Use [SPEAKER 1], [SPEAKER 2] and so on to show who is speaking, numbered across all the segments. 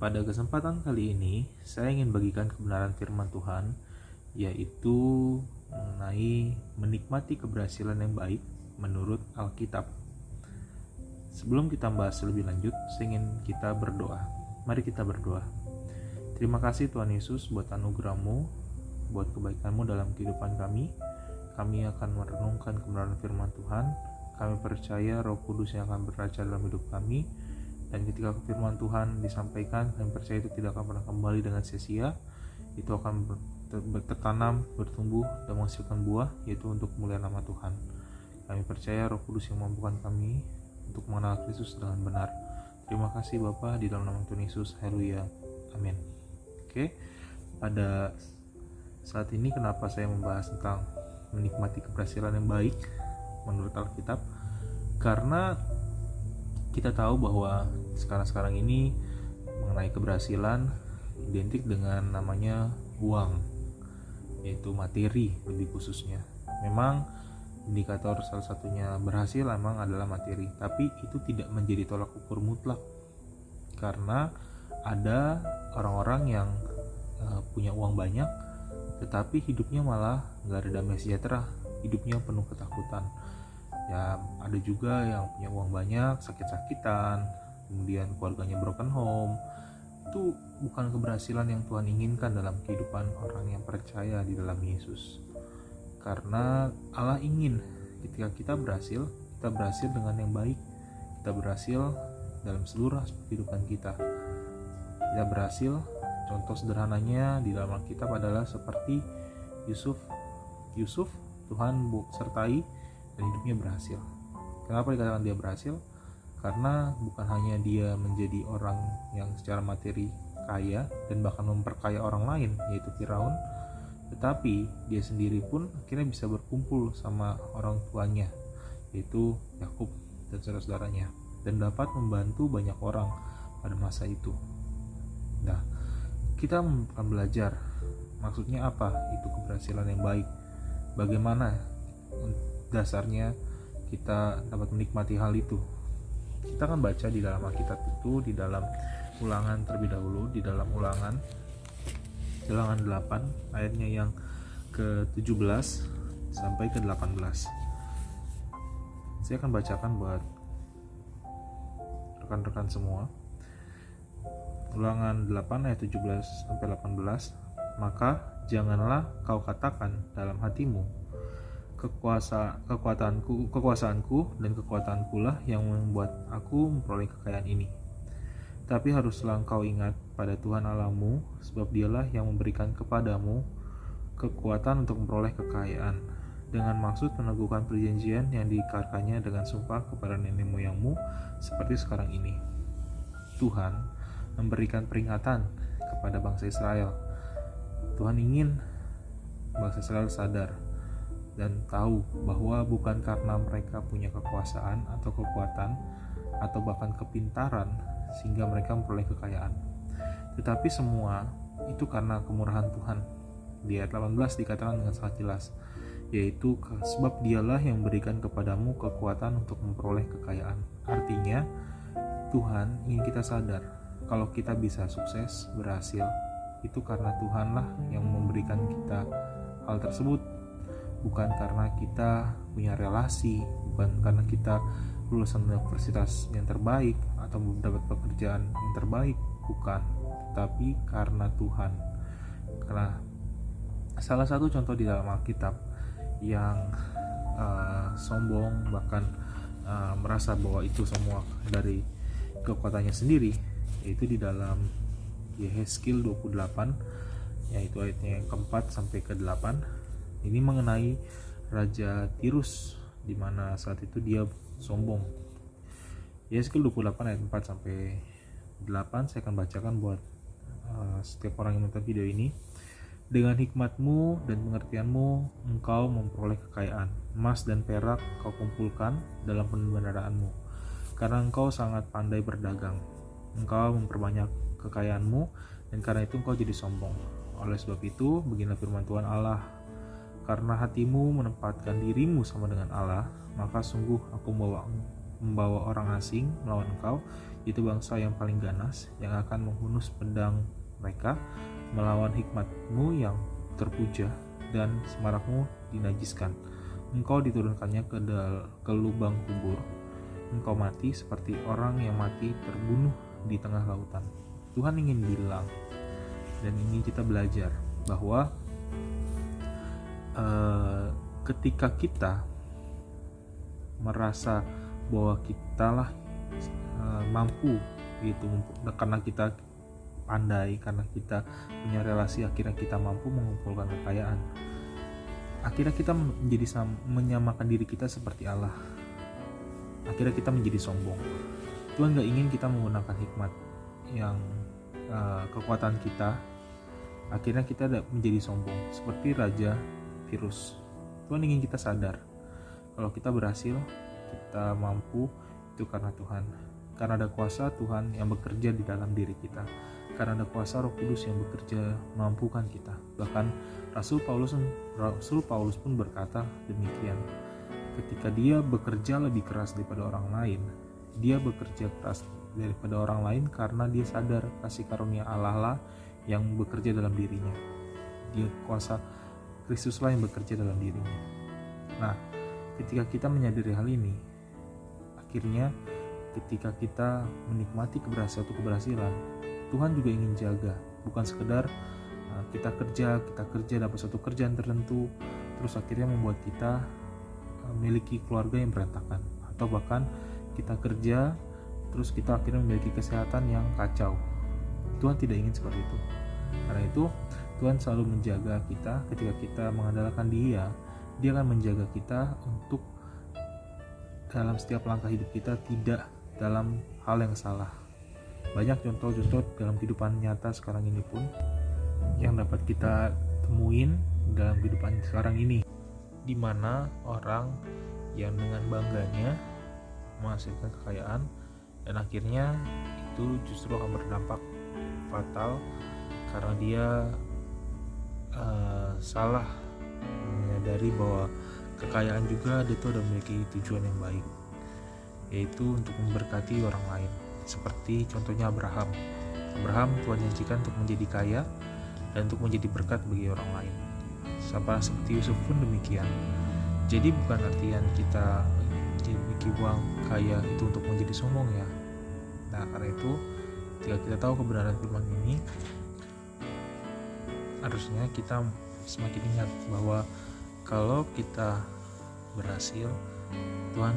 [SPEAKER 1] Pada kesempatan kali ini, saya ingin bagikan kebenaran firman Tuhan, yaitu mengenai menikmati keberhasilan yang baik menurut Alkitab. Sebelum kita bahas lebih lanjut, saya ingin kita berdoa. Mari kita berdoa. Terima kasih Tuhan Yesus buat anugerah-Mu, buat kebaikan-Mu dalam kehidupan kami. Kami akan merenungkan kebenaran firman Tuhan. Kami percaya Roh Kudus yang akan berraja dalam hidup kami. Dan ketika firman Tuhan disampaikan, kami percaya itu tidak akan pernah kembali dengan sia-sia. Itu akan tertanam, bertumbuh, dan menghasilkan buah, yaitu untuk mulia nama Tuhan. Kami percaya Roh Kudus yang memampukan kami untuk mengenal Kristus dengan benar. Terima kasih Bapa, di dalam nama Tuhan Yesus. Haleluya. Amin. Oke, pada saat ini kenapa saya membahas tentang menikmati keberhasilan yang baik menurut Alkitab? Karena kita tahu bahwa sekarang ini mengenai keberhasilan identik dengan namanya uang, yaitu materi lebih khususnya. Memang indikator salah satunya berhasil memang adalah materi, tapi itu tidak menjadi tolak ukur mutlak, karena ada orang-orang yang punya uang banyak tetapi hidupnya malah gak ada damai sejahtera, hidupnya penuh ketakutan. Ya, ada juga yang punya uang banyak, sakit-sakitan, kemudian keluarganya broken home. Itu bukan keberhasilan yang Tuhan inginkan dalam kehidupan orang yang percaya di dalam Yesus. Karena Allah ingin ketika kita berhasil dengan yang baik. Kita berhasil dalam seluruh aspek kehidupan kita. Kita berhasil, contoh sederhananya di dalam Alkitab adalah seperti Yusuf, Tuhan sertai dan hidupnya berhasil. Kenapa dikatakan dia berhasil? Karena bukan hanya dia menjadi orang yang secara materi kaya dan bahkan memperkaya orang lain, yaitu Firaun, tetapi dia sendiri pun akhirnya bisa berkumpul sama orang tuanya, yaitu Yakub dan saudara-saudaranya, dan dapat membantu banyak orang pada masa itu. Nah, kita akan belajar maksudnya apa itu keberhasilan yang baik, bagaimana dasarnya kita dapat menikmati hal itu. Kita akan baca di dalam Alkitab itu, di dalam Ulangan terlebih dahulu, di dalam Ulangan 8 ayatnya yang ke-17 sampai ke-18. Saya akan bacakan buat rekan-rekan semua. Ulangan 8 ayat 17 sampai 18. Maka janganlah kau katakan dalam hatimu, kekuasaanku dan kekuatanku lah yang membuat aku memperoleh kekayaan ini. Tapi haruslah engkau ingat pada Tuhan Allahmu, sebab dialah yang memberikan kepadamu kekuatan untuk memperoleh kekayaan, dengan maksud meneguhkan perjanjian yang diikarkannya dengan sumpah kepada nenek moyangmu seperti sekarang ini. Tuhan memberikan peringatan kepada bangsa Israel. Tuhan ingin bangsa Israel sadar dan tahu bahwa bukan karena mereka punya kekuasaan atau kekuatan atau bahkan kepintaran sehingga mereka memperoleh kekayaan, tetapi semua itu karena kemurahan Tuhan. Di ayat 18 dikatakan dengan sangat jelas, yaitu sebab dialah yang memberikan kepadamu kekuatan untuk memperoleh kekayaan. Artinya Tuhan ingin kita sadar kalau kita bisa sukses, berhasil, itu karena Tuhanlah yang memberikan kita hal tersebut. Bukan karena kita punya relasi, bukan karena kita lulusan universitas yang terbaik atau mendapat pekerjaan yang terbaik, bukan, tapi karena Tuhan. Karena salah satu contoh di dalam Alkitab yang sombong, bahkan merasa bahwa itu semua dari kekuatannya sendiri, yaitu di dalam Yehezkiel 28, yaitu ayatnya yang keempat sampai ke-8. Ini mengenai Raja Tirus, di mana saat itu dia sombong. Yehezkiel 28 ayat 4 sampai 8 saya akan bacakan buat setiap orang yang menonton video ini. Dengan hikmatmu dan pengertianmu engkau memperoleh kekayaan, emas dan perak kau kumpulkan dalam pendaraanmu, karena engkau sangat pandai berdagang. Engkau memperbanyak kekayaanmu, dan karena itu engkau jadi sombong. Oleh sebab itu, beginilah firman Tuhan Allah, karena hatimu menempatkan dirimu sama dengan Allah, maka sungguh aku membawa orang asing melawan engkau, yaitu bangsa yang paling ganas, yang akan menghunus pedang mereka melawan hikmatmu yang terpuja, dan semarakmu dinajiskan. Engkau diturunkannya ke lubang kubur. Engkau mati seperti orang yang mati terbunuh di tengah lautan. Tuhan ingin bilang, dan ini kita belajar, bahwa ketika kita merasa bahwa kitalah mampu gitu, karena kita pandai, karena kita punya relasi, akhirnya kita mampu mengumpulkan kekayaan, akhirnya kita menyamakan diri kita seperti Allah, akhirnya kita menjadi sombong. Tuhan gak ingin kita menggunakan hikmat yang kekuatan kita, akhirnya kita menjadi sombong seperti Raja Virus. Tuhan ingin kita sadar kalau kita berhasil, kita mampu, itu karena Tuhan, karena ada kuasa Tuhan yang bekerja di dalam diri kita, karena ada kuasa Roh Kudus yang bekerja mampukan kita. Bahkan Rasul Paulus pun berkata demikian, ketika dia bekerja lebih keras daripada orang lain, dia bekerja keras daripada orang lain karena dia sadar kasih karunia Allah lah yang bekerja dalam dirinya. Dia kuasa Kristuslah yang bekerja dalam dirinya. Nah, ketika kita menyadari hal ini, akhirnya ketika kita menikmati keberhasilan, Tuhan juga ingin jaga. Bukan sekedar kita kerja dapat suatu kerjaan tertentu, terus akhirnya membuat kita memiliki keluarga yang berantakan, atau bahkan kita kerja terus kita akhirnya memiliki kesehatan yang kacau. Tuhan tidak ingin seperti itu. Karena itu Tuhan selalu menjaga kita. Ketika kita mengandalkan Dia akan menjaga kita untuk dalam setiap langkah hidup kita tidak dalam hal yang salah. Banyak contoh-contoh dalam kehidupan nyata sekarang ini pun yang dapat kita temuin dalam kehidupan sekarang ini, di mana orang yang dengan bangganya menghasilkan kekayaan, dan akhirnya itu justru akan berdampak fatal karena dia salah menyadari bahwa kekayaan juga itu ada memiliki tujuan yang baik, yaitu untuk memberkati orang lain. Seperti contohnya Abraham Tuhan janjikan untuk menjadi kaya dan untuk menjadi berkat bagi orang lain. Seperti Yusuf pun demikian. Jadi bukan artian kita memiliki uang kaya itu untuk menjadi sombong ya. Nah, karena itu ketika kita tahu kebenaran firman ini, harusnya kita semakin ingat bahwa kalau kita berhasil, Tuhan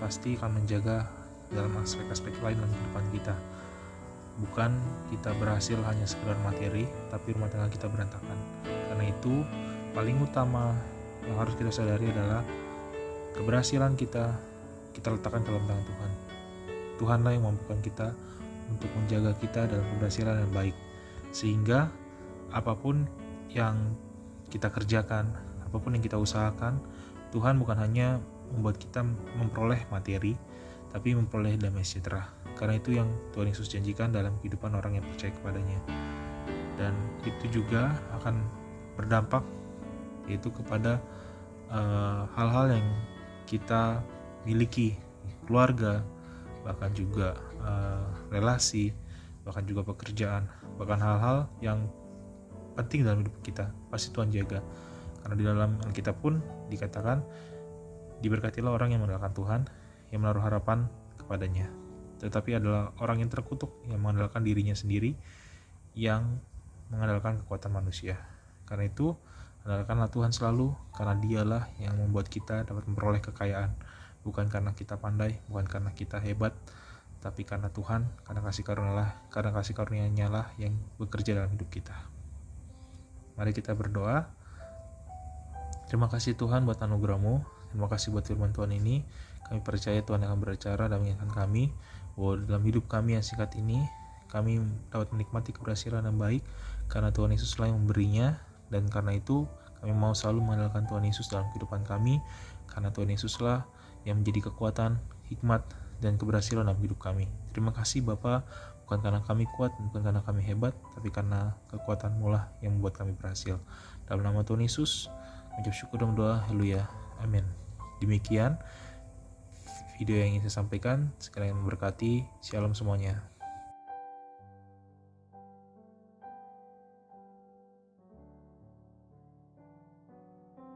[SPEAKER 1] pasti akan menjaga dalam aspek-aspek lain dalam kehidupan kita. Bukan kita berhasil hanya sekedar materi, tapi rumah tangga kita berantakan. Karena itu paling utama yang harus kita sadari adalah keberhasilan kita letakkan dalam tangan Tuhan. Tuhanlah yang mampukan kita untuk menjaga kita dalam keberhasilan yang baik, sehingga apapun yang kita kerjakan, apapun yang kita usahakan, Tuhan bukan hanya membuat kita memperoleh materi, tapi memperoleh damai sejahtera. Karena itu yang Tuhan Yesus janjikan dalam kehidupan orang yang percaya kepadanya. Dan itu juga akan berdampak yaitu kepada hal-hal yang kita miliki, keluarga, bahkan juga relasi, bahkan juga pekerjaan, bahkan hal-hal yang penting dalam hidup kita pasti Tuhan jaga. Karena di dalam Alkitab pun dikatakan, diberkatilah orang yang mengandalkan Tuhan, yang menaruh harapan kepadanya. Tetapi adalah orang yang terkutuk, yang mengandalkan dirinya sendiri, yang mengandalkan kekuatan manusia. Karena itu andalkanlah Tuhan selalu, karena Dialah yang membuat kita dapat memperoleh kekayaan, bukan karena kita pandai, bukan karena kita hebat, tapi karena Tuhan, karena kasih karunia-Nya lah yang bekerja dalam hidup kita. Mari kita berdoa. Terima kasih Tuhan buat anugerah-Mu, terima kasih buat firman Tuhan ini. Kami percaya Tuhan akan berbicara dan mengingatkan kami bahwa dalam hidup kami yang singkat ini, kami dapat menikmati keberhasilan yang baik karena Tuhan Yesuslah yang memberinya. Dan karena itu kami mau selalu mengandalkan Tuhan Yesus dalam kehidupan kami, karena Tuhan Yesuslah yang menjadi kekuatan, hikmat, dan keberhasilan dalam hidup kami. Terima kasih Bapa, bukan karena kami kuat, bukan karena kami hebat, tapi karena kekuatan-Mu lah yang membuat kami berhasil. Dalam nama Tuhan Yesus, mengucap syukur dan doa, haleluya, amin. Demikian video yang ingin saya sampaikan. Sekalian memberkati. Shalom semuanya.